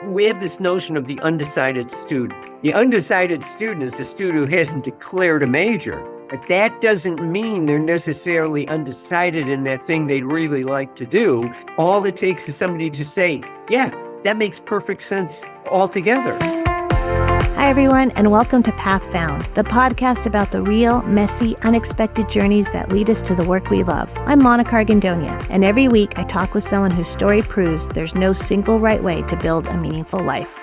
We have this notion of the undecided student. The undecided student is the student who hasn't declared a major. But that doesn't mean they're necessarily undecided in that thing they'd really like to do. All it takes is somebody to say, yeah, that makes perfect sense altogether. Hi, everyone, and welcome to Path Found, the podcast about the real, messy, unexpected journeys that lead us to the work we love. I'm Monica Argandonia, and every week I talk with someone whose story proves there's no single right way to build a meaningful life.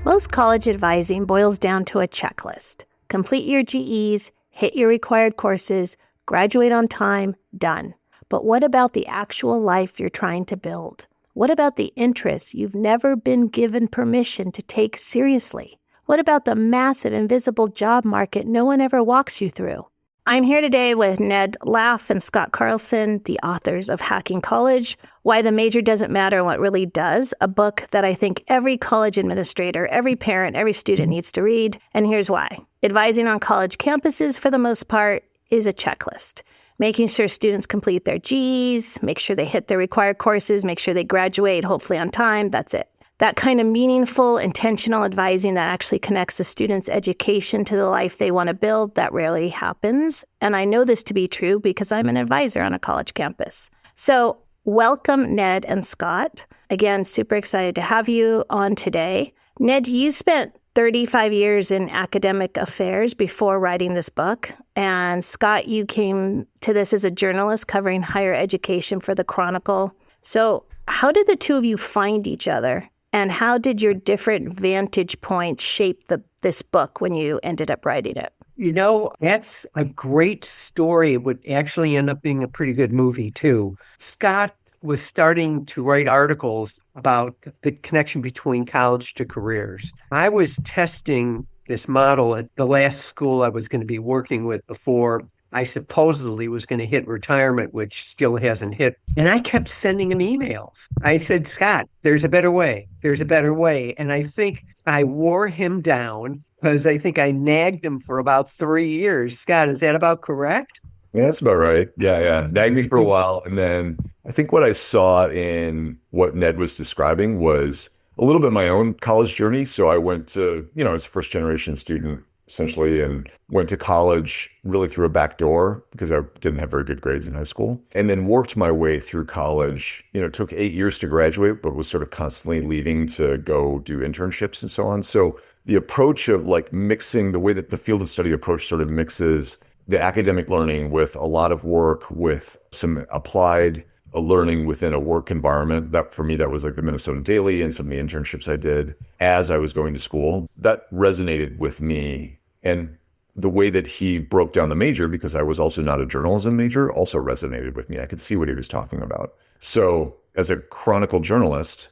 Most college advising boils down to a checklist. Complete your GEs, hit your required courses, graduate on time, done. But what about the actual life you're trying to build? What about the interests you've never been given permission to take seriously? What about the massive invisible job market no one ever walks you through? I'm here today with Ned and Scott Carlson, the authors of Hacking College, Why the Major Doesn't Matter and What Really Does, a book that I think every college administrator, every parent, every student needs to read. And here's why. Advising on college campuses, for the most part, is a checklist. Making sure students complete their GEs, make sure they hit their required courses, make sure they graduate, hopefully on time, that's it. That kind of meaningful, intentional advising that actually connects the student's education to the life they want to build, that rarely happens. And I know this to be true because I'm an advisor on a college campus. So welcome, Ned and Scott. Again, super excited to have you on today. Ned, you spent 35 years in academic affairs before writing this book. And Scott, you came to this as a journalist covering higher education for the Chronicle. So how did the two of you find each other? And how did your different vantage points shape this book when you ended up writing it? You know, that's a great story. It would actually end up being a pretty good movie, too. Scott was starting to write articles about the connection between college to careers. I was testing this model at the last school I was going to be working with before I supposedly was going to hit retirement, which still hasn't hit. And I kept sending him emails. I said, Scott, there's a better way. There's a better way. And I think I wore him down because I think I nagged him for about 3 years. Scott, is that about correct? Yeah, that's about right. Yeah. Nagged me for a while. And then I think what I saw in what Ned was describing was a little bit of my own college journey. So I went to, as a first generation student, essentially, and went to college really through a back door because I didn't have very good grades in high school. And then worked my way through college. It took 8 years to graduate, but was sort of constantly leaving to go do internships and so on. So the approach of mixing the way that the field of study approach sort of mixes the academic learning with a lot of work with some applied learning within a work environment. That for me, that was like the Minnesota Daily and some of the internships I did as I was going to school. That resonated with me. And the way that he broke down the major, because I was also not a journalism major, also resonated with me. I could see what he was talking about. So as a Chronicle journalist,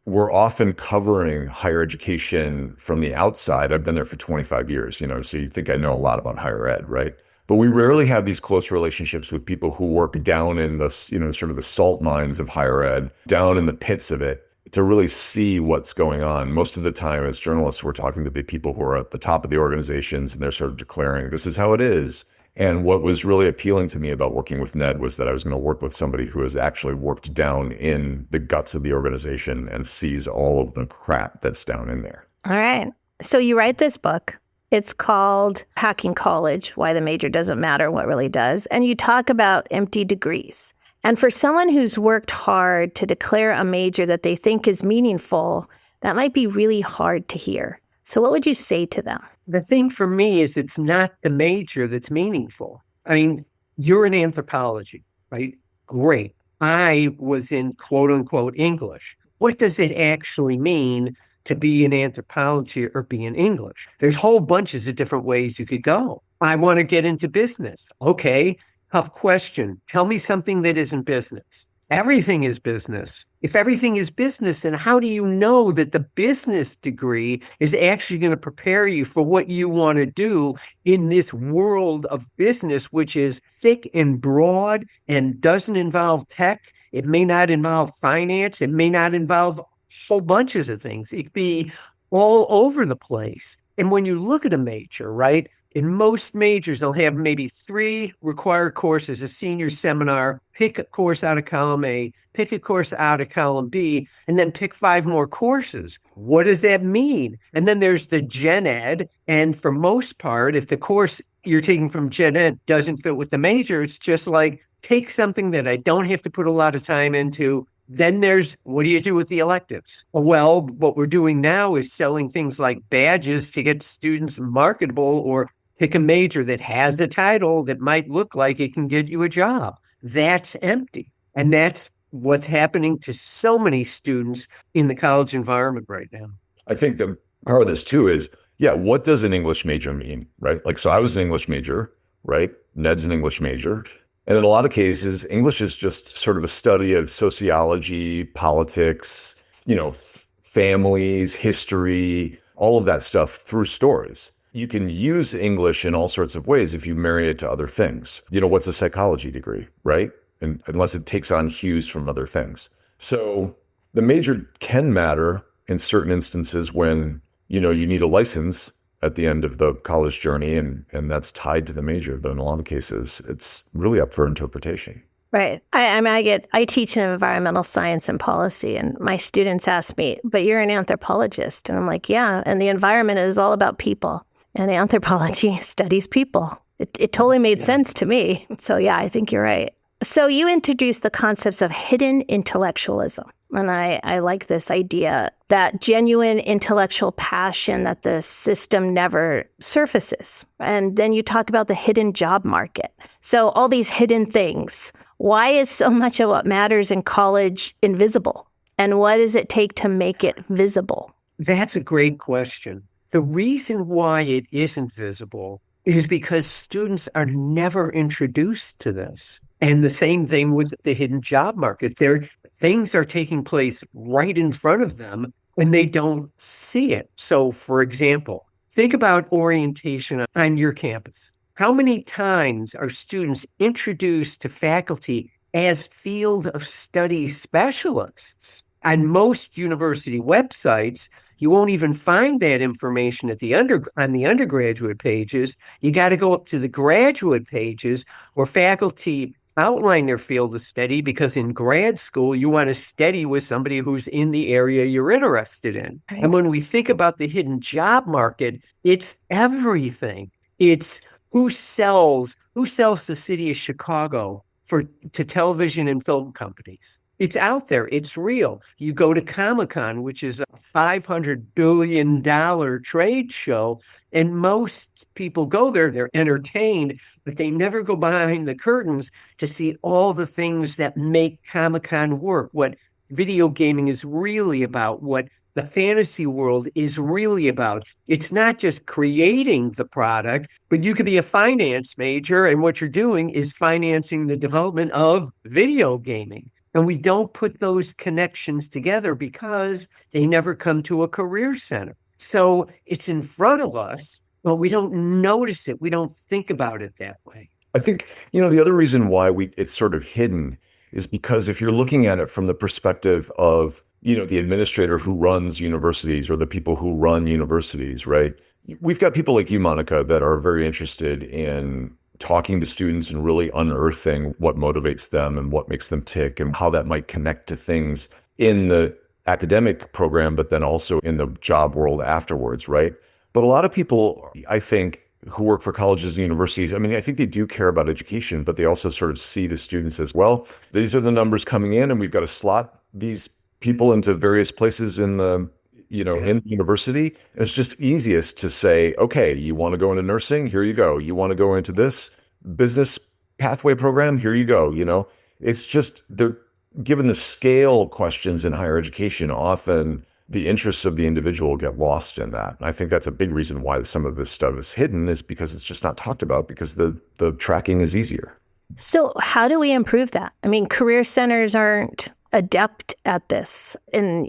we're often covering higher education from the outside. I've been there for 25 years, so you think I know a lot about higher ed, right? But we rarely have these close relationships with people who work down in the, sort of the salt mines of higher ed, down in the pits of it, to really see what's going on. Most of the time as journalists, we're talking to the people who are at the top of the organizations and they're sort of declaring, this is how it is. And what was really appealing to me about working with Ned was that I was going to work with somebody who has actually worked down in the guts of the organization and sees all of the crap that's down in there. All right. So you write this book. It's called Hacking College, Why the Major Doesn't Matter, What Really Does. And you talk about empty degrees. And for someone who's worked hard to declare a major that they think is meaningful, that might be really hard to hear. So what would you say to them? The thing for me is it's not the major that's meaningful. I mean, you're in anthropology, right? Great. I was in quote unquote English. What does it actually mean to be in anthropology or be in English? There's whole bunches of different ways you could go. I want to get into business. Okay, tough question. Tell me something that isn't business. Everything is business. If everything is business, then how do you know that the business degree is actually going to prepare you for what you want to do in this world of business, which is thick and broad and doesn't involve tech? It may not involve finance. It may not involve whole bunches of things. It could be all over the place. And when you look at a major, right, In most majors, they'll have maybe 3 required courses, a senior seminar, pick a course out of column A, pick a course out of column B, and then pick 5 more courses. What does that mean? And then there's the gen ed. And for most part, if the course you're taking from gen ed doesn't fit with the major, it's just like, take something that I don't have to put a lot of time into. Then there's, what do you do with the electives? Well, what we're doing now is selling things like badges to get students marketable, or pick a major that has a title that might look like it can get you a job. That's empty. And that's what's happening to so many students in the college environment right now. I think the part of this too is, yeah, what does an English major mean, right? Like, so I was an English major, right? Ned's an English major. And in a lot of cases, English is just sort of a study of sociology, politics, families, history, all of that stuff through stories. You can use English in all sorts of ways if you marry it to other things. What's a psychology degree, right? And unless it takes on hues from other things. So the major can matter in certain instances when, you need a license at the end of the college journey, and that's tied to the major. But in a lot of cases, it's really up for interpretation. Right. I teach in environmental science and policy, and my students ask me, but you're an anthropologist. And I'm like, yeah, and the environment is all about people. And anthropology studies people. It totally made sense to me. So yeah, I think you're right. So you introduced the concepts of hidden intellectualism. And I like this idea that genuine intellectual passion that the system never surfaces. And then you talk about the hidden job market. So all these hidden things. Why is so much of what matters in college invisible? And what does it take to make it visible? That's a great question. The reason why it isn't visible is because students are never introduced to this. And the same thing with the hidden job market. Things are taking place right in front of them and they don't see it. So, for example, think about orientation on your campus. How many times are students introduced to faculty as field of study specialists? On most university websites, you won't even find that information on the undergraduate pages. You got to go up to the graduate pages where faculty outline their field of study, because in grad school, you want to study with somebody who's in the area you're interested in. Right. And when we think about the hidden job market, it's everything. It's who sells the city of Chicago to television and film companies. It's out there. It's real. You go to Comic-Con, which is a $500 billion trade show, and most people go there. They're entertained, but they never go behind the curtains to see all the things that make Comic-Con work, what video gaming is really about, what the fantasy world is really about. It's not just creating the product, but you could be a finance major, and what you're doing is financing the development of video gaming. And we don't put those connections together because they never come to a career center. So it's in front of us, but we don't notice it. We don't think about it that way. I think, the other reason why it's sort of hidden is because if you're looking at it from the perspective of, the administrator who runs universities or the people who run universities, right? We've got people like you, Monica, that are very interested in talking to students and really unearthing what motivates them and what makes them tick and how that might connect to things in the academic program, but then also in the job world afterwards, right? But a lot of people, I think, who work for colleges and universities, I think they do care about education, but they also sort of see the students as, well, these are the numbers coming in and we've got to slot these people into various places in the in the university. And it's just easiest to say, okay, you want to go into nursing? Here you go. You want to go into this business pathway program? Here you go. It's just they're given the scale questions in higher education. Often the interests of the individual get lost in that. And I think that's a big reason why some of this stuff is hidden, is because it's just not talked about, because the tracking is easier. So how do we improve that? Career centers aren't adept at this. And,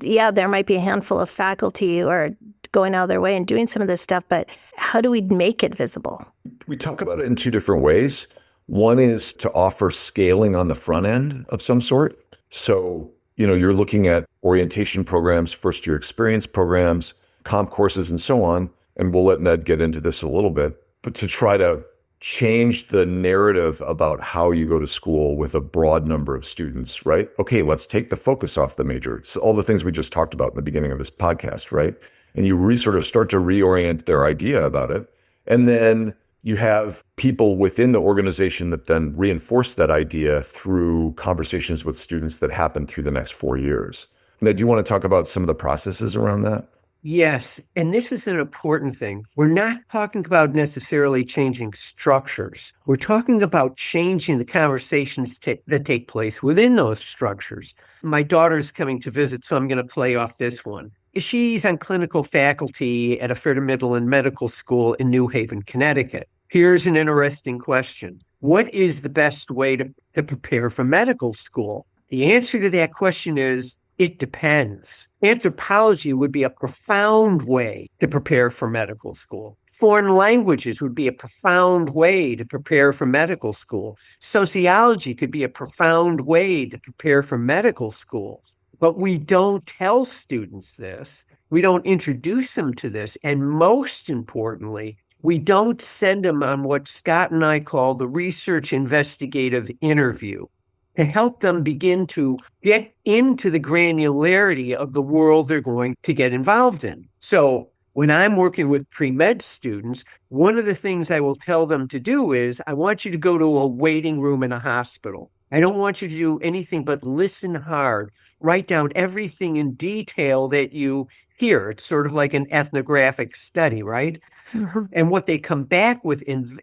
there might be a handful of faculty who are going out of their way and doing some of this stuff, but how do we make it visible? We talk about it in 2 different ways. One is to offer scaling on the front end of some sort. So, you're looking at orientation programs, first-year experience programs, comp courses, and so on. And we'll let Ned get into this a little bit. but to try to change the narrative about how you go to school with a broad number of students, right? Okay, let's take the focus off the major. So all the things we just talked about in the beginning of this podcast, right? And you sort of start to reorient their idea about it. And then you have people within the organization that then reinforce that idea through conversations with students that happen through the next 4 years. Now, do you want to talk about some of the processes around that? Yes, and this is an important thing. We're not talking about necessarily changing structures. We're talking about changing the conversations that take place within those structures. My daughter's coming to visit, so I'm going to play off this one. She's on clinical faculty at a Fair to Midland Medical School in New Haven, Connecticut. Here's an interesting question. What is the best way to prepare for medical school? The answer to that question is, it depends. Anthropology would be a profound way to prepare for medical school. Foreign languages would be a profound way to prepare for medical school. Sociology could be a profound way to prepare for medical school. But we don't tell students this. We don't introduce them to this. And most importantly, we don't send them on what Scott and I call the research investigative interview, to help them begin to get into the granularity of the world they're going to get involved in. So when I'm working with pre-med students, one of the things I will tell them to do is, I want you to go to a waiting room in a hospital. I don't want you to do anything but listen hard, write down everything in detail that you hear. It's sort of like an ethnographic study, right? Mm-hmm. And what they come back with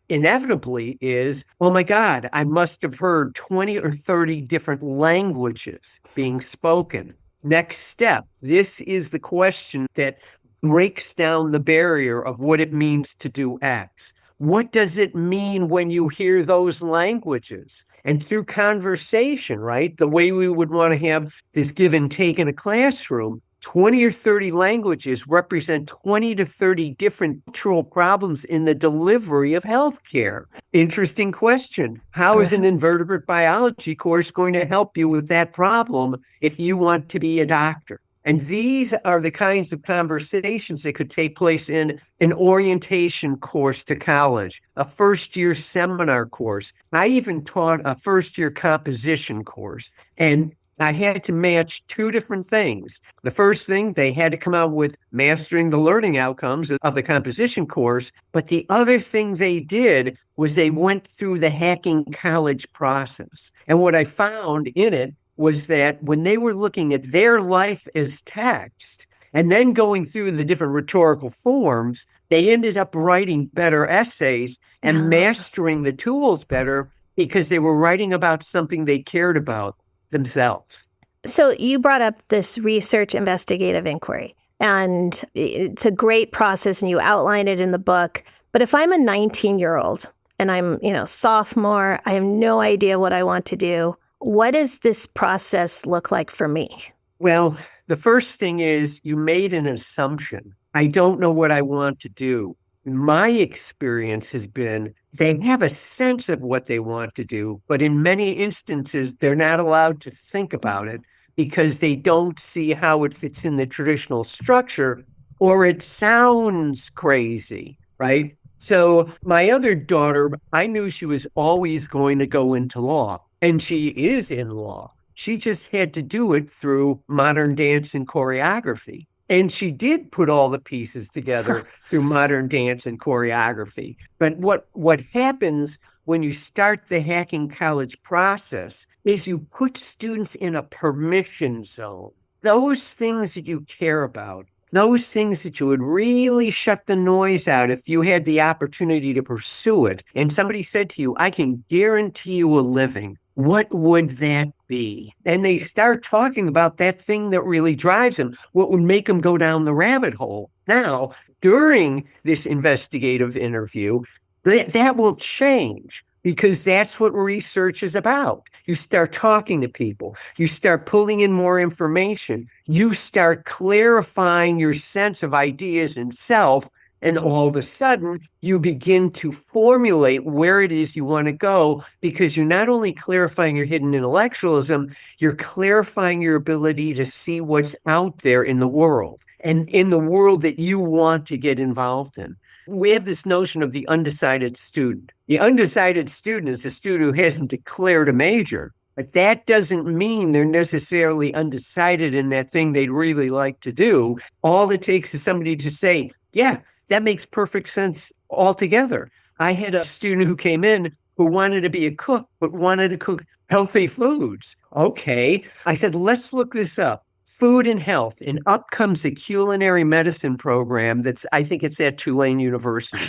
inevitably is, oh my God, I must have heard 20 or 30 different languages being spoken. Next step, this is the question that breaks down the barrier of what it means to do X. What does it mean when you hear those languages? And through conversation, right, the way we would want to have this give and take in a classroom, 20 or 30 languages represent 20 to 30 different cultural problems in the delivery of healthcare. Interesting question. How is an invertebrate biology course going to help you with that problem if you want to be a doctor? And these are the kinds of conversations that could take place in an orientation course to college, a first-year seminar course. I even taught a first-year composition course, and I had to match two different things. The first thing, they had to come out with mastering the learning outcomes of the composition course. But the other thing they did was they went through the hacking college process. And what I found in it was that when they were looking at their life as text and then going through the different rhetorical forms, they ended up writing better essays and mastering the tools better because they were writing about something they cared about themselves. So you brought up this research investigative inquiry, and it's a great process, and you outline it in the book. But if I'm a 19-year-old and I'm, sophomore, I have no idea what I want to do, what does this process look like for me? Well, the first thing is you made an assumption. I don't know what I want to do. My experience has been they have a sense of what they want to do, but in many instances, they're not allowed to think about it because they don't see how it fits in the traditional structure, or it sounds crazy, right? So my other daughter, I knew she was always going to go into law, and she is in law. She just had to do it through modern dance and choreography. And she did put all the pieces together through modern dance and choreography. But what happens when you start the hacking college process is you put students in a permission zone. Those things that you care about, those things that you would really shut the noise out if you had the opportunity to pursue it. And somebody said to you, I can guarantee you a living. What would that be? And they start talking about that thing that really drives them, what would make them go down the rabbit hole. Now, during this investigative interview, that will change because that's what research is about. You start talking to people, you start pulling in more information, you start clarifying your sense of ideas and self. And all of a sudden, you begin to formulate where it is you want to go because you're not only clarifying your hidden intellectualism, you're clarifying your ability to see what's out there in the world and in the world that you want to get involved in. we have this notion of the undecided student. The undecided student is the student who hasn't declared a major, but that doesn't mean they're necessarily undecided in that thing they'd really like to do. All it takes is somebody to say, yeah, that makes perfect sense altogether. I had a student who came in who wanted to be a cook, but wanted to cook healthy foods. Okay. I said, let's look this up. Food and health. And up comes a culinary medicine program I think it's at Tulane University.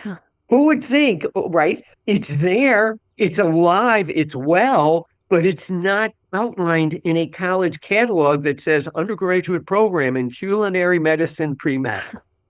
Yeah. Who would think, right? It's there, it's alive, it's well, but it's not outlined in a college catalog that says undergraduate program in culinary medicine pre-med.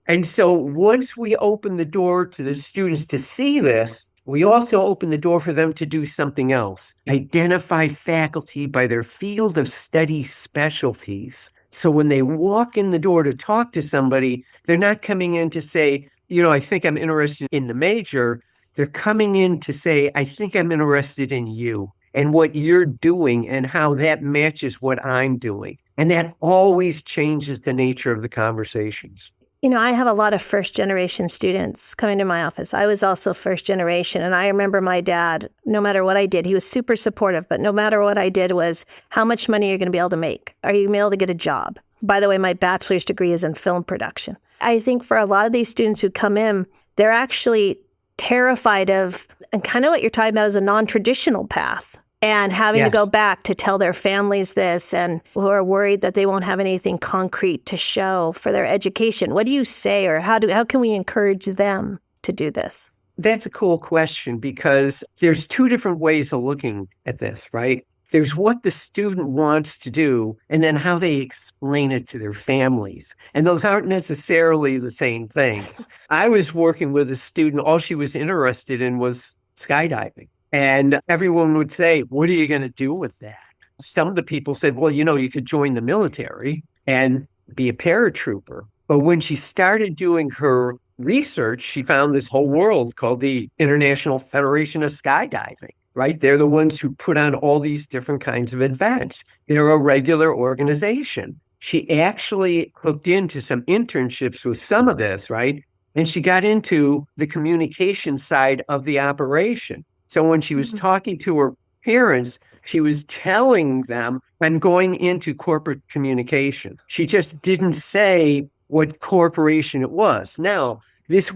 And so once we open the door to the students to see this, we also open the door for them to do something else. Identify faculty by their field of study specialties. So when they walk in the door to talk to somebody, they're not coming in to say, I think I'm interested in the major. They're coming in to say, I think I'm interested in you and what you're doing and how that matches what I'm doing. And that always changes the nature of the conversations. I have a lot of first-generation students coming to my office. I was also first-generation, and I remember my dad, no matter what I did, he was super supportive, but no matter what I did was, how much money are you going to be able to make? Are you going to be able to get a job? By the way, my bachelor's degree is in film production. I think for a lot of these students who come in, they're actually terrified of, and kind of what you're talking about is a non-traditional path. And having to go back to tell their families this, and who are worried that they won't have anything concrete to show for their education. What do you say, or how can we encourage them to do this? That's a cool question, because there's two different ways of looking at this, right? There's what the student wants to do, and then how they explain it to their families. And those aren't necessarily the same things. I was working with a student, all she was interested in was skydiving. And everyone would say, what are you going to do with that? Some of the people said, well, you could join the military and be a paratrooper. But when she started doing her research, she found this whole world called the International Federation of Skydiving, right? They're the ones who put on all these different kinds of events. They're a regular organization. She actually hooked into some internships with some of this, right? And she got into the communication side of the operation. So when she was talking to her parents, she was telling them, I'm going into corporate communication. She just didn't say what corporation it was. Now, this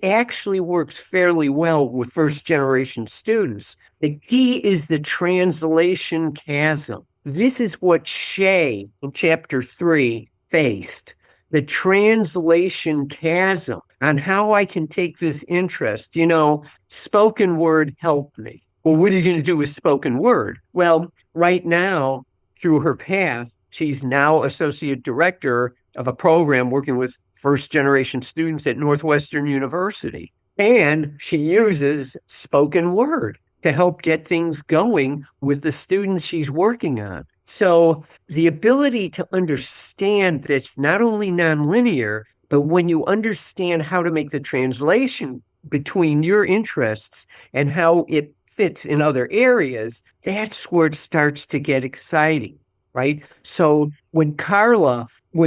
actually works fairly well with first-generation students. The key is the translation chasm. This is what Shay in chapter 3 faced. The translation chasm on how I can take this interest. Spoken word helped me. Well, what are you going to do with spoken word? Well, right now, through her path, she's now associate director of a program working with first-generation students at Northwestern University. And she uses spoken word to help get things going with the students she's working on. So the ability to understand that it's not only nonlinear, but when you understand how to make the translation between your interests and how it fits in other areas, that's where it starts to get exciting, right? So when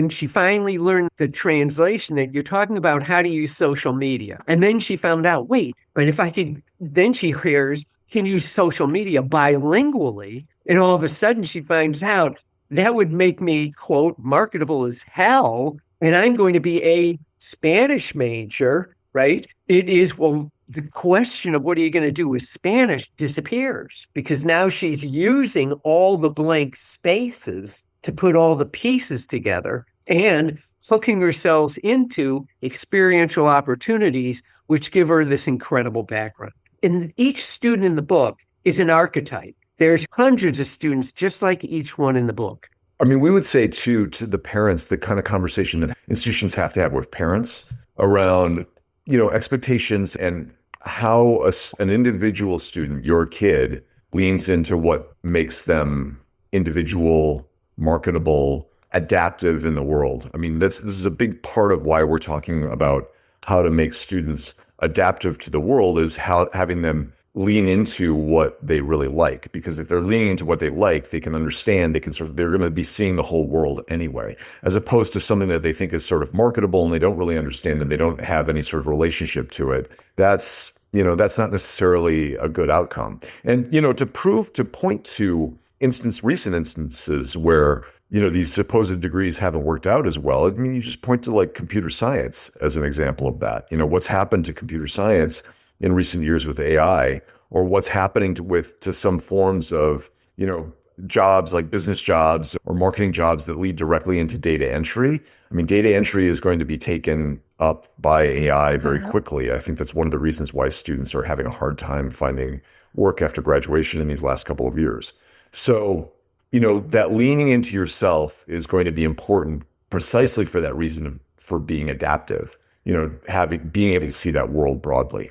she finally learned the translation, that you're talking about how to use social media, and then she found out, wait, but if I could, then she hears, can use social media bilingually. And all of a sudden she finds out that would make me, quote, marketable as hell. And I'm going to be a Spanish major, right? It is, well, the question of what are you going to do with Spanish disappears, because now she's using all the blank spaces to put all the pieces together and hooking herself into experiential opportunities, which give her this incredible background. And each student in the book is an archetype. There's hundreds of students just like each one in the book. I mean, we would say too, to the parents, the kind of conversation that institutions have to have with parents around, expectations and how an individual student, your kid, leans into what makes them individual, marketable, adaptive in the world. I mean, this is a big part of why we're talking about how to make students adaptive to the world, is having them lean into what they really like. Because if they're leaning into what they like, they can understand, they're going to be seeing the whole world anyway, as opposed to something that they think is sort of marketable and they don't really understand and they don't have any sort of relationship to it. That's not necessarily a good outcome. And, to point to recent instances where, these supposed degrees haven't worked out as well. I mean, you just point to like computer science as an example of that. What's happened to computer science in recent years with AI, or what's happening to some forms of, jobs like business jobs or marketing jobs that lead directly into data entry. I mean, data entry is going to be taken up by AI very quickly. I think that's one of the reasons why students are having a hard time finding work after graduation in these last couple of years. So, that leaning into yourself is going to be important precisely for that reason for being adaptive, being able to see that world broadly.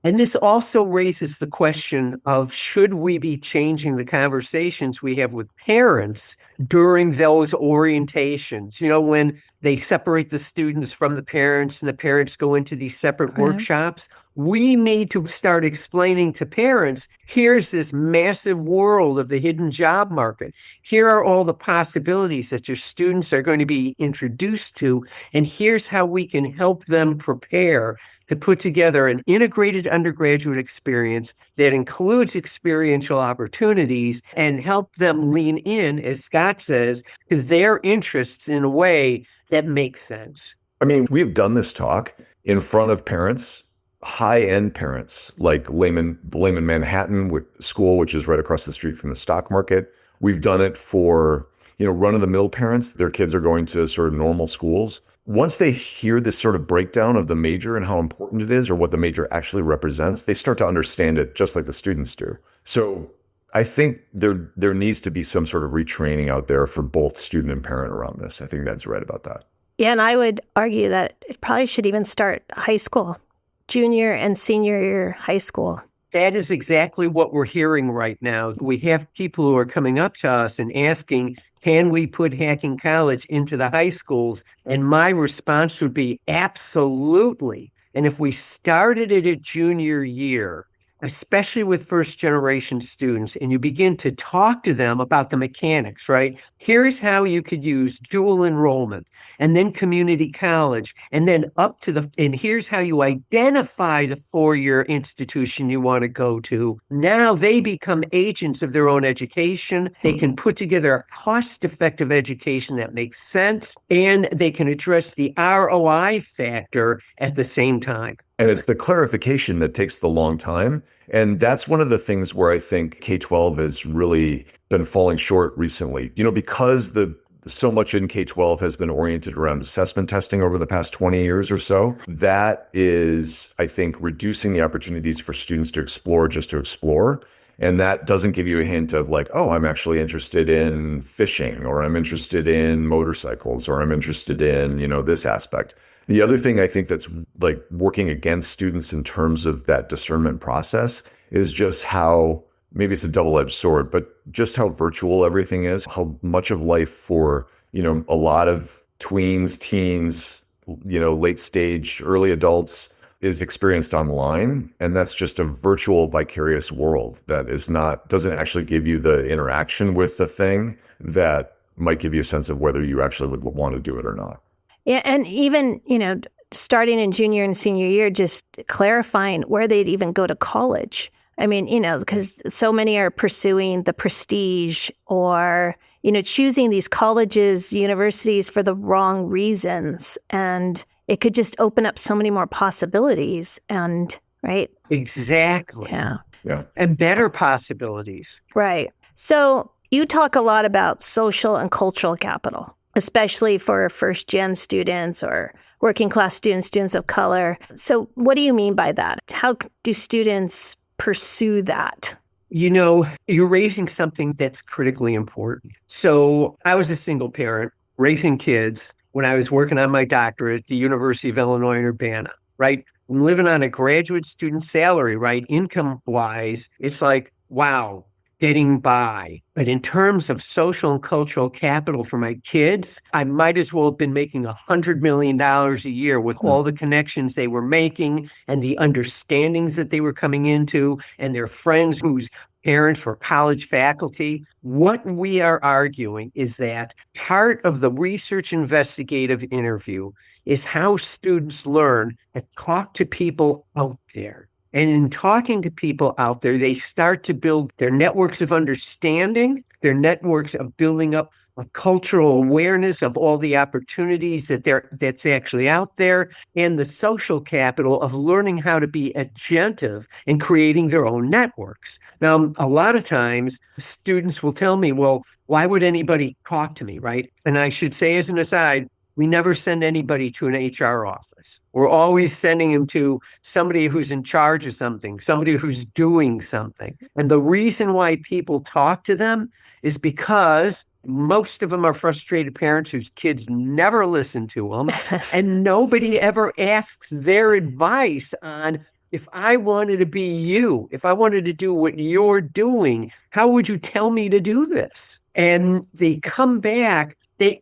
And this also raises the question of, should we be changing the conversations we have with parents during those orientations? When they separate the students from the parents and the parents go into these separate workshops, we need to start explaining to parents, here's this massive world of the hidden job market. Here are all the possibilities that your students are going to be introduced to, and here's how we can help them prepare to put together an integrated undergraduate experience that includes experiential opportunities and help them lean in, as Scott says, to their interests in a way that makes sense. I mean, we've done this talk in front of parents, high-end parents, like the Lehman Manhattan School, which is right across the street from the stock market. We've done it for, run-of-the-mill parents. Their kids are going to sort of normal schools. Once they hear this sort of breakdown of the major and how important it is or what the major actually represents, they start to understand it just like the students do. So I think there needs to be some sort of retraining out there for both student and parent around this. I think that's right about that. Yeah, and I would argue that it probably should even start high school, junior and senior year high school. That is exactly what we're hearing right now. We have people who are coming up to us and asking, can we put Hacking College into the high schools? And my response would be absolutely. And if we started it at junior year, especially with first generation students, and you begin to talk to them about the mechanics, right? Here's how you could use dual enrollment and then community college and then and here's how you identify the four-year institution you want to go to. Now they become agents of their own education. They can put together a cost-effective education that makes sense, and they can address the ROI factor at the same time. And it's the clarification that takes the long time. And that's one of the things where I think K-12 has really been falling short recently, because so much in K-12 has been oriented around assessment testing over the past 20 years or so. That is, I think, reducing the opportunities for students to explore just to explore. And that doesn't give you a hint of like, oh, I'm actually interested in fishing, or I'm interested in motorcycles, or I'm interested in, this aspect. The other thing I think that's like working against students in terms of that discernment process is just how, maybe it's a double-edged sword, but just how virtual everything is, how much of life for, a lot of tweens, teens, late stage, early adults is experienced online. And that's just a virtual vicarious world that doesn't actually give you the interaction with the thing that might give you a sense of whether you actually would want to do it or not. Yeah, and even, starting in junior and senior year, just clarifying where they'd even go to college. I mean, because so many are pursuing the prestige or, choosing these colleges, universities for the wrong reasons. And it could just open up so many more possibilities right? Exactly. Yeah. And better possibilities. Right. So you talk a lot about social and cultural capital, especially for first-gen students or working-class students of color. So what do you mean by that? How do students pursue that? You're raising something that's critically important. So I was a single parent raising kids when I was working on my doctorate at the University of Illinois in Urbana, right? I'm living on a graduate student salary, right? Income-wise, it's like, wow, getting by. But in terms of social and cultural capital for my kids, I might as well have been making $100 million a year with all the connections they were making and the understandings that they were coming into and their friends whose parents were college faculty. What we are arguing is that part of the research investigative interview is how students learn to talk to people out there. And in talking to people out there, they start to build their networks of understanding, their networks of building up a cultural awareness of all the opportunities that's actually out there, and the social capital of learning how to be agentive in creating their own networks. Now, a lot of times students will tell me, well, why would anybody talk to me, right? And I should say as an aside, we never send anybody to an HR office. We're always sending them to somebody who's in charge of something, somebody who's doing something. And the reason why people talk to them is because most of them are frustrated parents whose kids never listen to them, and nobody ever asks their advice on, if I wanted to be you, if I wanted to do what you're doing, how would you tell me to do this? And they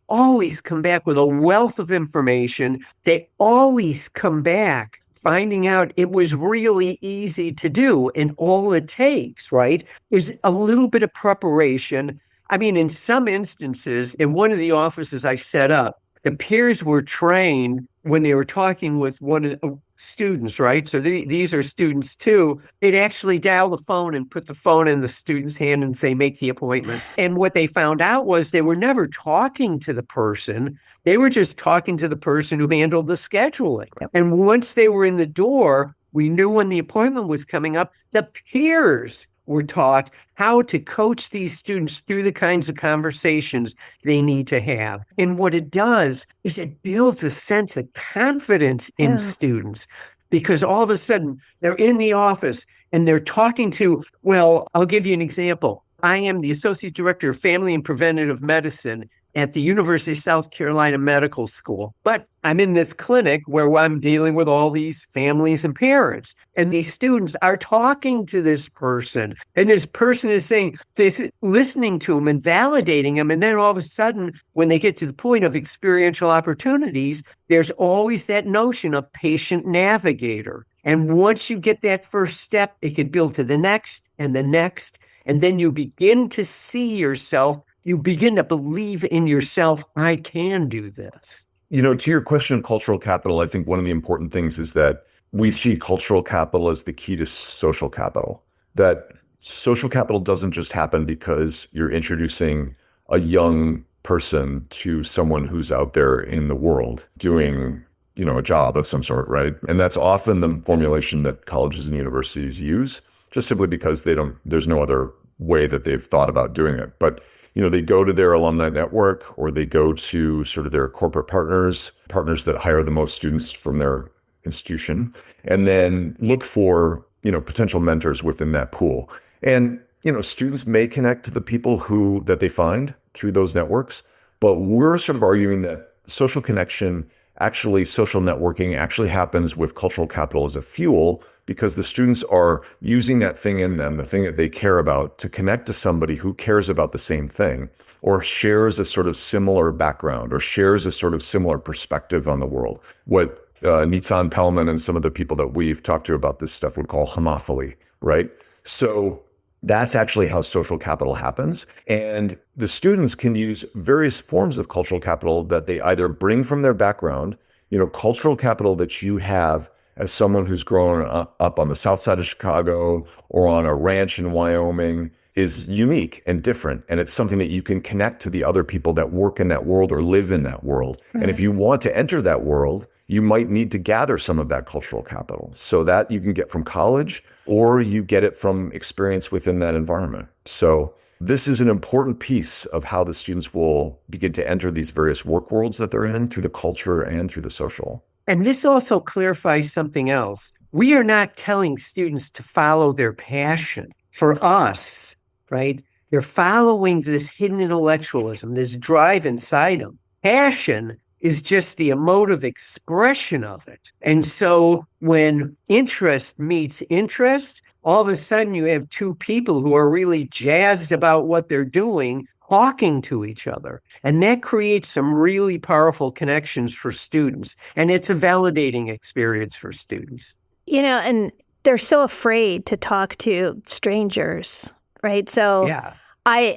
always come back with a wealth of information. They always come back finding out it was really easy to do. And all it takes, right, is a little bit of preparation. I mean, in some instances, in one of the offices I set up, the peers were trained when they were talking with one of the students, right? So these are students too. They'd actually dial the phone and put the phone in the student's hand and say, make the appointment. And what they found out was they were never talking to the person. They were just talking to the person who handled the scheduling. Yep. And once they were in the door, we knew when the appointment was coming up. The peers were taught how to coach these students through the kinds of conversations they need to have. And what it does is it builds a sense of confidence in students, because all of a sudden they're in the office and they're talking to, well, I'll give you an example. I am the Associate Director of Family and Preventative Medicine at the University of South Carolina Medical School. But I'm in this clinic where I'm dealing with all these families and parents. And these students are talking to this person. And this person is saying this, listening to them and validating them. And then all of a sudden, when they get to the point of experiential opportunities, there's always that notion of patient navigator. And once you get that first step, it can build to the next and the next. And then you begin to see yourself. You begin to believe in yourself. I can do this. You know, to your question of cultural capital, I think one of the important things is that we see cultural capital as the key to social capital. That social capital doesn't just happen because you're introducing a young person to someone who's out there in the world doing, you know, a job of some sort, right? And that's often the formulation that colleges and universities use, just simply because there's no other way that they've thought about doing it. But you know, they go to their alumni network, or they go to sort of their corporate partners that hire the most students from their institution, and then look for, you know, potential mentors within that pool. And, you know, students may connect to the people that they find through those networks, but we're sort of arguing that social networking actually happens with cultural capital as a fuel, because the students are using that thing in them, the thing that they care about, to connect to somebody who cares about the same thing, or shares a sort of similar background, or shares a sort of similar perspective on the world. What Nitzan Pellman and some of the people that we've talked to about this stuff would call homophily, right? So that's actually how social capital happens. And the students can use various forms of cultural capital that they either bring from their background, you know, cultural capital that you have as someone who's grown up on the south side of Chicago or on a ranch in Wyoming is unique and different. And it's something that you can connect to the other people that work in that world or live in that world. Mm-hmm. And if you want to enter that world, you might need to gather some of that cultural capital. So that you can get from college, or you get it from experience within that environment. So this is an important piece of how the students will begin to enter these various work worlds that they're in, through the culture and through the social. And this also clarifies something else. We are not telling students to follow their passion. For us, right, they're following this hidden intellectualism, this drive inside them. Passion is just the emotive expression of it. And so when interest meets interest, all of a sudden you have two people who are really jazzed about what they're doing, talking to each other. And that creates some really powerful connections for students. And it's a validating experience for students. And they're so afraid to talk to strangers, right? So Yeah.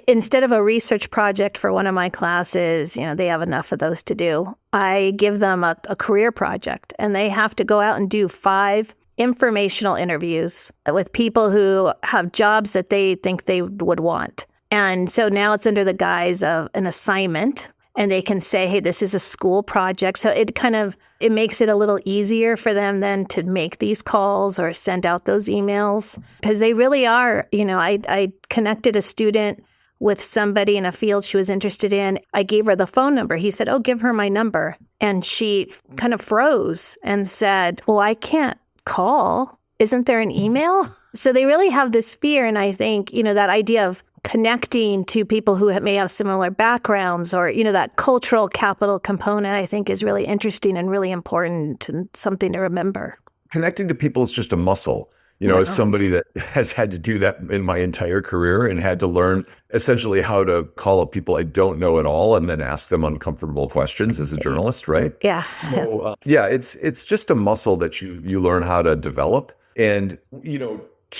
instead of a research project for one of my classes, they have enough of those to do. I give them a career project, and they have to go out and do 5 informational interviews with people who have jobs that they think they would want. And so now it's under the guise of an assignment, and they can say, hey, this is a school project. So it makes it a little easier for them then to make these calls or send out those emails, because they really are, I connected a student with somebody in a field she was interested in. I gave her the phone number. He said, oh, give her my number. And she kind of froze and said, well, I can't call. Isn't there an email? So they really have this fear. And I think, that idea of connecting to people who may have similar backgrounds, or, that cultural capital component, I think is really interesting and really important and something to remember. Connecting to people is just a muscle. As somebody that has had to do that in my entire career and had to learn essentially how to call up people I don't know at all and then ask them uncomfortable questions as a journalist, right? Yeah. So, it's just a muscle that you learn how to develop. And,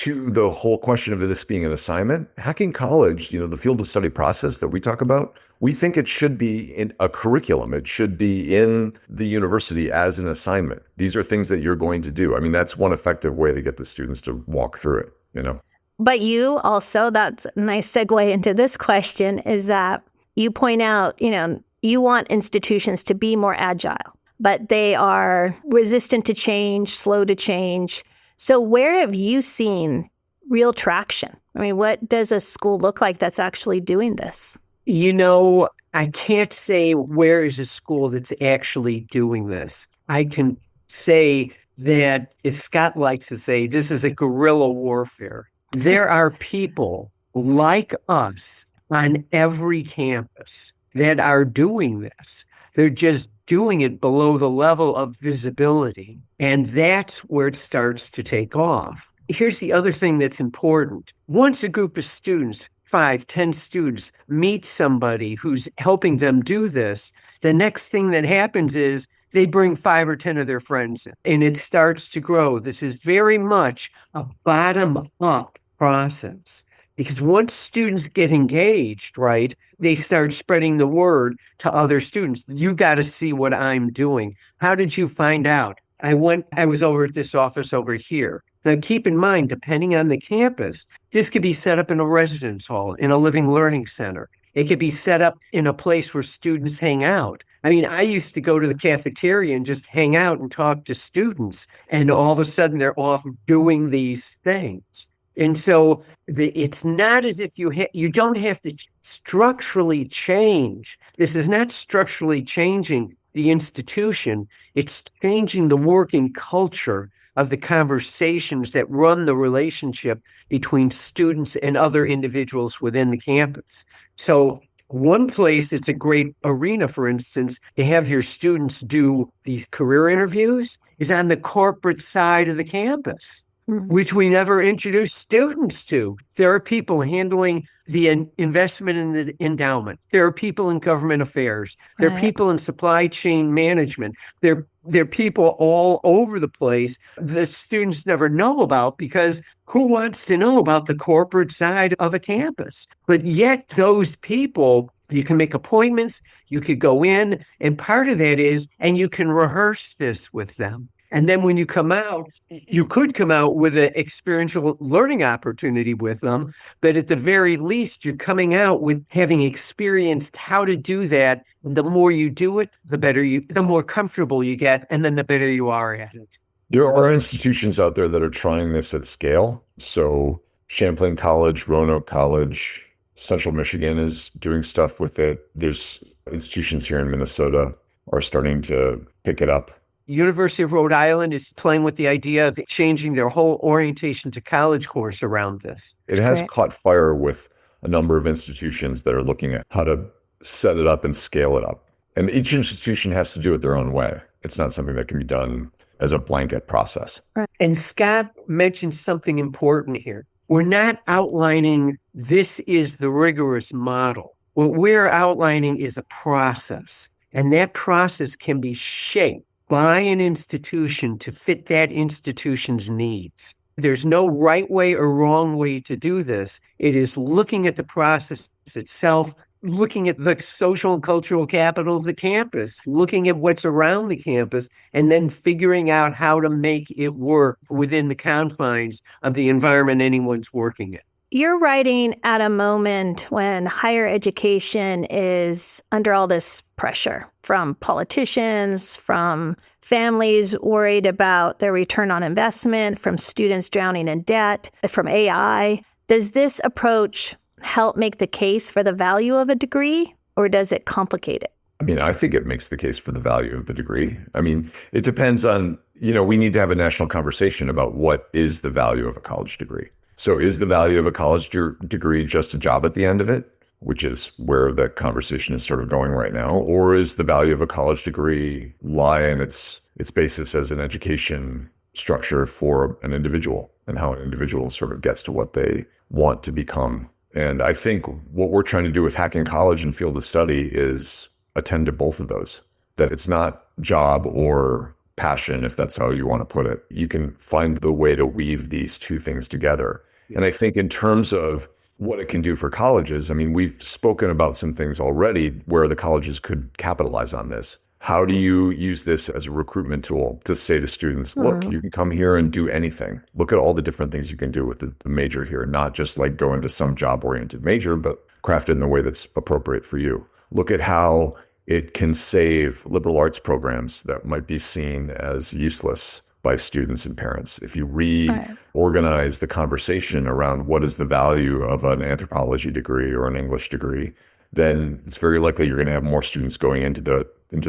to the whole question of this being an assignment, Hacking College, the field of study process that we talk about, we think it should be in a curriculum. It should be in the university as an assignment. These are things that you're going to do. I mean, that's one effective way to get the students to walk through it, But you also, that's a nice segue into this question, is that you point out, you want institutions to be more agile, but they are resistant to change, slow to change. So where have you seen real traction? I mean, what does a school look like that's actually doing this? I can't say where is a school that's actually doing this. I can say that, as Scott likes to say, this is a guerrilla warfare. There are people like us on every campus that are doing this. They're just doing it below the level of visibility. And that's where it starts to take off. Here's the other thing that's important. Once a group of students, 5, 10 students, meet somebody who's helping them do this, the next thing that happens is they bring 5 or 10 of their friends in, and it starts to grow. This is very much a bottom-up process. Because once students get engaged, right, they start spreading the word to other students. You got to see what I'm doing. How did you find out? I was over at this office over here. Now, keep in mind, depending on the campus, this could be set up in a residence hall, in a living learning center. It could be set up in a place where students hang out. I mean, I used to go to the cafeteria and just hang out and talk to students, and all of a sudden they're off doing these things. And so it's not as if you don't have to structurally change. This is not structurally changing the institution. It's changing the working culture of the conversations that run the relationship between students and other individuals within the campus. So one place it's a great arena, for instance, to have your students do these career interviews is on the corporate side of the campus, which we never introduced students to. There are people handling the investment in the endowment. There are people in government affairs. There are people in supply chain management. There are people all over the place that students never know about, because who wants to know about the corporate side of a campus? But yet those people, you can make appointments, you could go in, and part of that is, and you can rehearse this with them. And then when you come out, you could come out with an experiential learning opportunity with them. But at the very least, you're coming out with having experienced how to do that. And the more you do it, the more comfortable you get, and then the better you are at it. There are institutions out there that are trying this at scale. So Champlain College, Roanoke College, Central Michigan is doing stuff with it. There's institutions here in Minnesota are starting to pick it up. University of Rhode Island is playing with the idea of changing their whole orientation to college course around this. It has caught fire with a number of institutions that are looking at how to set it up and scale it up. And each institution has to do it their own way. It's not something that can be done as a blanket process. And Scott mentioned something important here. We're not outlining this is the rigorous model. What we're outlining is a process, and that process can be shaped by an institution to fit that institution's needs. There's no right way or wrong way to do this. It is looking at the process itself, looking at the social and cultural capital of the campus, looking at what's around the campus, and then figuring out how to make it work within the confines of the environment anyone's working in. You're writing at a moment when higher education is under all this pressure from politicians, from families worried about their return on investment, from students drowning in debt, from AI. Does this approach help make the case for the value of a degree, or does it complicate it? I mean, I think it makes the case for the value of the degree. I mean, it depends on, we need to have a national conversation about what is the value of a college degree. So is the value of a college degree just a job at the end of it, which is where the conversation is sort of going right now? Or is the value of a college degree lie in its basis as an education structure for an individual and how an individual sort of gets to what they want to become? And I think what we're trying to do with Hacking College and Field of Study is attend to both of those, that it's not job or passion, if that's how you want to put it. You can find the way to weave these two things together. And I think in terms of what it can do for colleges, I mean, we've spoken about some things already where the colleges could capitalize on this. How do you use this as a recruitment tool to say to students, look, you can come here and do anything. Look at all the different things you can do with the major here, not just like go into some job-oriented major, but craft it in the way that's appropriate for you. Look at how it can save liberal arts programs that might be seen as useless by students and parents. If you reorganize the conversation around what is the value of an anthropology degree or an English degree, then it's very likely you're going to have more students going into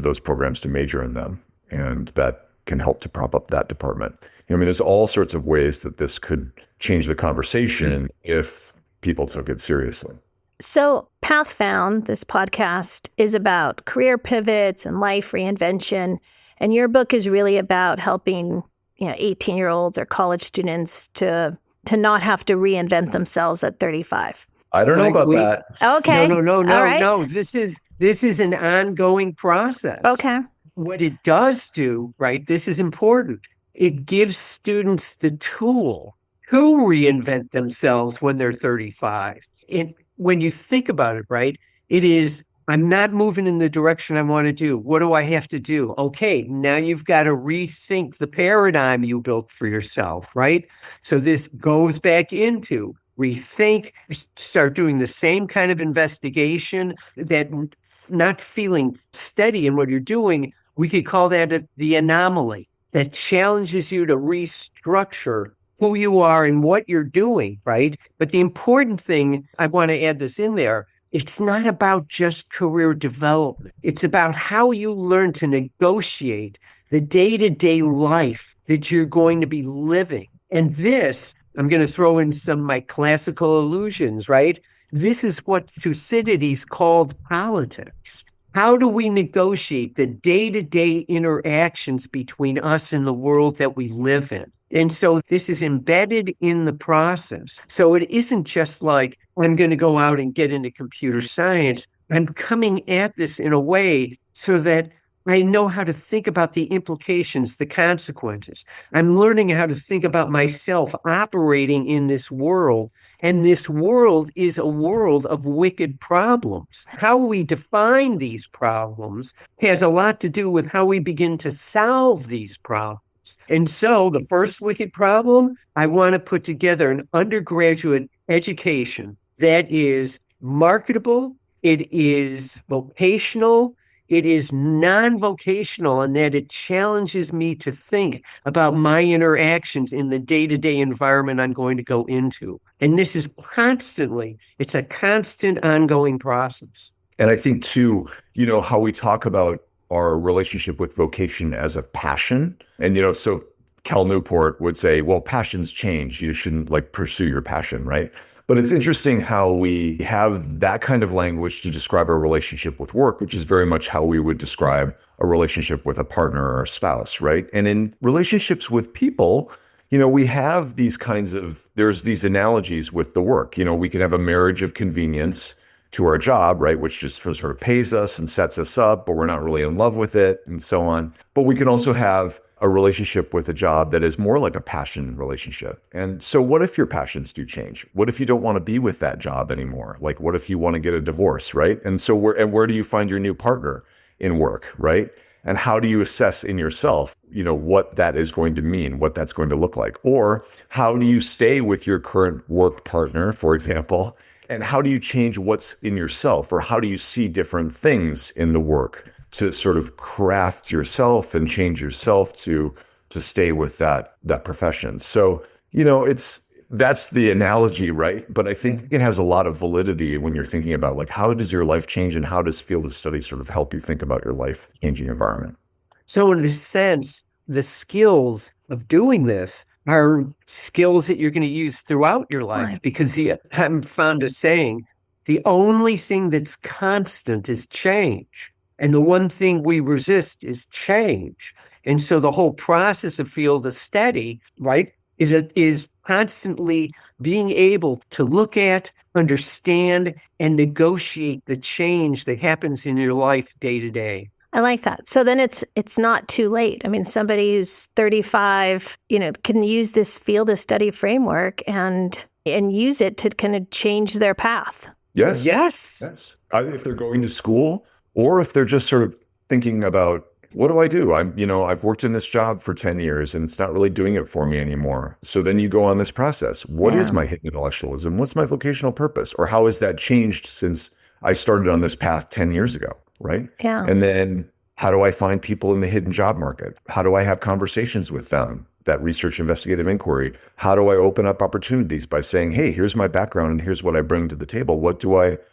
those programs to major in them. And that can help to prop up that department. I mean, there's all sorts of ways that this could change the conversation if people took it seriously. So Path Found, this podcast, is about career pivots and life reinvention. And your book is really about helping, 18-year-olds or college students to not have to reinvent themselves at 35. I don't know about that. Okay. No. This is an ongoing process. Okay. What it does do, right, this is important. It gives students the tool to reinvent themselves when they're 35. When you think about it, right, it is, I'm not moving in the direction I want to do. What do I have to do? Okay, now you've got to rethink the paradigm you built for yourself, right? So this goes back into rethink, start doing the same kind of investigation, that not feeling steady in what you're doing. We could call that the anomaly that challenges you to restructure who you are and what you're doing, right? But the important thing, I want to add this in there, it's not about just career development. It's about how you learn to negotiate the day-to-day life that you're going to be living. And this, I'm going to throw in some of my classical allusions, right? This is what Thucydides called politics. How do we negotiate the day-to-day interactions between us and the world that we live in? And so this is embedded in the process. So it isn't just like, I'm going to go out and get into computer science. I'm coming at this in a way so that I know how to think about the implications, the consequences. I'm learning how to think about myself operating in this world. And this world is a world of wicked problems. How we define these problems has a lot to do with how we begin to solve these problems. And so the first wicked problem, I want to put together an undergraduate education that is marketable, it is vocational, it is non-vocational, and that it challenges me to think about my interactions in the day-to-day environment I'm going to go into. And this is it's a constant ongoing process. And I think too, how we talk about our relationship with vocation as a passion. And, so Cal Newport would say, well, passions change. You shouldn't pursue your passion, right? But it's interesting how we have that kind of language to describe our relationship with work, which is very much how we would describe a relationship with a partner or a spouse, right? And in relationships with people, we have there's these analogies with the work. We could have a marriage of convenience to our job, right? Which just sort of pays us and sets us up, but we're not really in love with it and so on. But we can also have a relationship with a job that is more like a passion relationship. And so what if your passions do change? What if you don't want to be with that job anymore? Like, what if you want to get a divorce, right? And so where do you find your new partner in work, right? And how do you assess in yourself, what that is going to mean, what that's going to look like? Or how do you stay with your current work partner, for example, and how do you change what's in yourself? Or how do you see different things in the work to sort of craft yourself and change yourself to stay with that profession? So, that's the analogy, right? But I think it has a lot of validity when you're thinking about like, how does your life change and how does field of study sort of help you think about your life changing environment? So in a sense, the skills of doing this are skills that you're going to use throughout your life, Right. because I'm fond of saying the only thing that's constant is change. And the one thing we resist is change. And so the whole process of field of study, right, is constantly being able to look at, understand, and negotiate the change that happens in your life day to day. I like that. So then it's not too late. I mean, somebody who's 35, can use this field of study framework and use it to kind of change their path. Yes. Yes. Either if they're going to school or if they're just sort of thinking about, what do I do? I've worked in this job for 10 years and it's not really doing it for me anymore. So then you go on this process. What is my hidden intellectualism? What's my vocational purpose? Or how has that changed since I started on this path 10 years ago? Right. Yeah. And then how do I find people in the hidden job market? How do I have conversations with them? That research investigative inquiry. How do I open up opportunities by saying, hey, here's my background and here's what I bring to the table.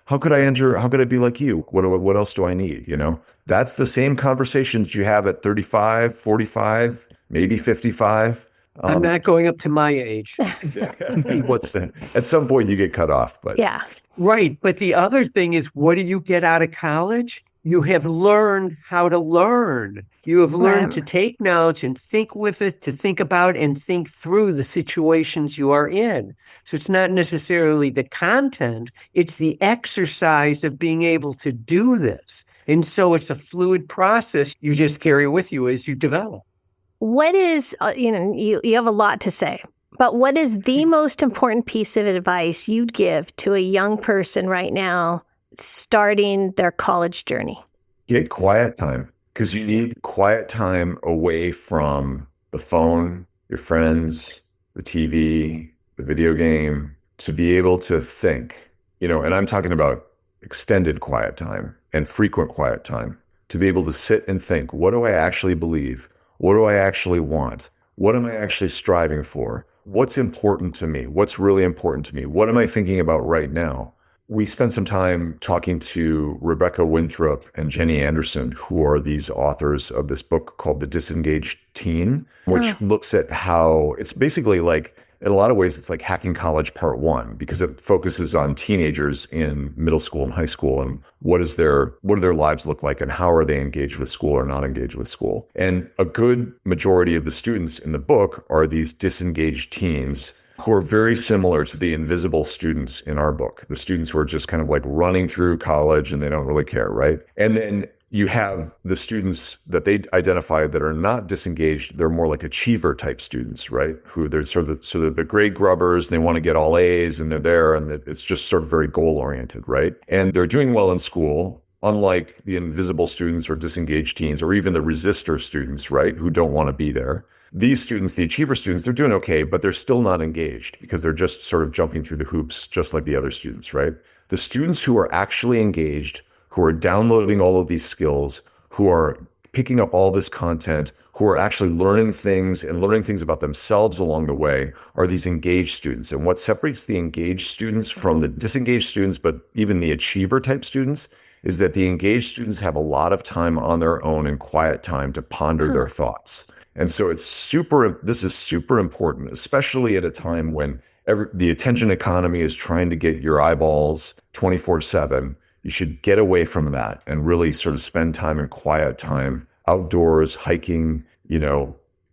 How could I be like you? What else do I need? That's the same conversations you have at 35, 45, maybe 55. I'm not going up to my age. At some point you get cut off, but yeah. Right. But the other thing is, what do you get out of college? You have learned how to learn. You have learned to take knowledge and think with it, to think about and think through the situations you are in. So it's not necessarily the content, it's the exercise of being able to do this. And so it's a fluid process you just carry with you as you develop. What is, you have a lot to say, but what is the most important piece of advice you'd give to a young person right now starting their college journey? Get quiet time, because you need quiet time away from the phone, your friends, the TV, the video game, to be able to think, and I'm talking about extended quiet time and frequent quiet time, to be able to sit and think, what do I actually believe? What do I actually want? What am I actually striving for? What's important to me? What's really important to me? What am I thinking about right now? We spent some time talking to Rebecca Winthrop and Jenny Anderson, who are these authors of this book called The Disengaged Teen, which looks at how it's basically like, in a lot of ways, it's like Hacking College Part 1, because it focuses on teenagers in middle school and high school and what do their lives look like and how are they engaged with school or not engaged with school. And a good majority of the students in the book are these disengaged teens who are very similar to the invisible students in our book, the students who are just kind of like running through college and they don't really care, right? And then you have the students that they identify that are not disengaged. They're more like achiever type students, right? Who they're sort of the grade grubbers and they want to get all A's and they're there and it's just sort of very goal oriented, right? And they're doing well in school, unlike the invisible students or disengaged teens or even the resistor students, right? Who don't want to be there. These students, the achiever students, they're doing okay, but they're still not engaged because they're just sort of jumping through the hoops, just like the other students, right? The students who are actually engaged, who are downloading all of these skills, who are picking up all this content, who are actually learning things and learning things about themselves along the way, are these engaged students. And what separates the engaged students from the disengaged students, but even the achiever type students, is that the engaged students have a lot of time on their own and quiet time to ponder their thoughts. And so this is super important, especially at a time when the attention economy is trying to get your eyeballs 24/7. You should get away from that and really sort of spend time in quiet time outdoors, hiking,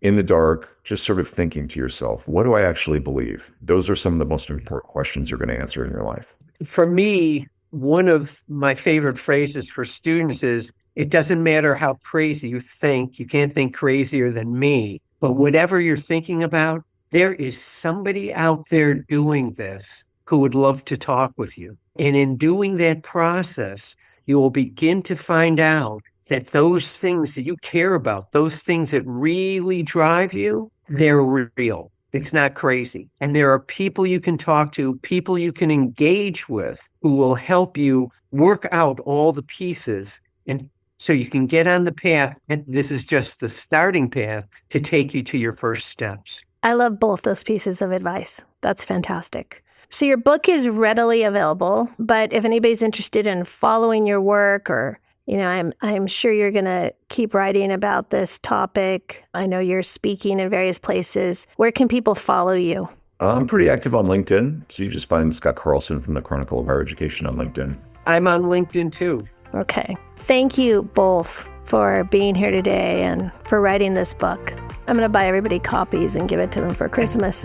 in the dark, just sort of thinking to yourself, what do I actually believe? Those are some of the most important questions you're going to answer in your life. For me, one of my favorite phrases for students is, it doesn't matter how crazy you think. You can't think crazier than me. But whatever you're thinking about, there is somebody out there doing this who would love to talk with you. And in doing that process, you will begin to find out that those things that you care about, those things that really drive you, they're real. It's not crazy. And there are people you can talk to, people you can engage with who will help you work out all the pieces. And so you can get on the path. And this is just the starting path to take you to your first steps. I love both those pieces of advice. That's fantastic. So your book is readily available, but if anybody's interested in following your work, or I'm sure you're going to keep writing about this topic. I know you're speaking in various places. Where can people follow you? I'm pretty active on LinkedIn. So you just find Scott Carlson from the Chronicle of Higher Education on LinkedIn. I'm on LinkedIn too. Okay. Thank you both for being here today and for writing this book. I'm going to buy everybody copies and give it to them for Christmas.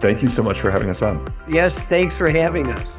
Thank you so much for having us on. Yes, thanks for having us.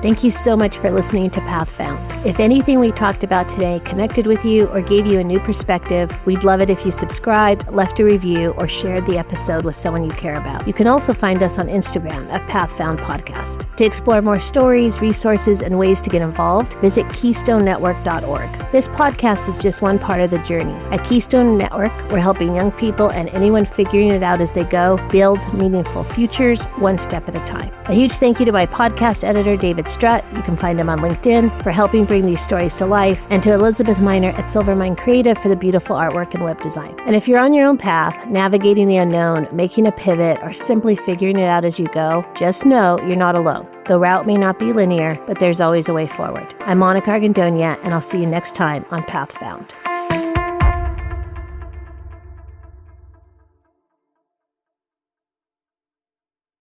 Thank you so much for listening to Path Found. If anything we talked about today connected with you or gave you a new perspective, we'd love it if you subscribed, left a review, or shared the episode with someone you care about. You can also find us on Instagram at Path Found Podcast. To explore more stories, resources, and ways to get involved, visit KeystoneNetwork.org. This podcast is just one part of the journey. At Keystone Network, we're helping young people and anyone figuring it out as they go build meaningful futures one step at a time. A huge thank you to my podcast editor, David Strutt. You can find him on LinkedIn for helping bring these stories to life, and to Elizabeth Miner at Silvermine Creative for the beautiful artwork and web design. And if you're on your own path, navigating the unknown, making a pivot, or simply figuring it out as you go, just know you're not alone. The route may not be linear, but there's always a way forward. I'm Monica Argandonia, and I'll see you next time on Path Found.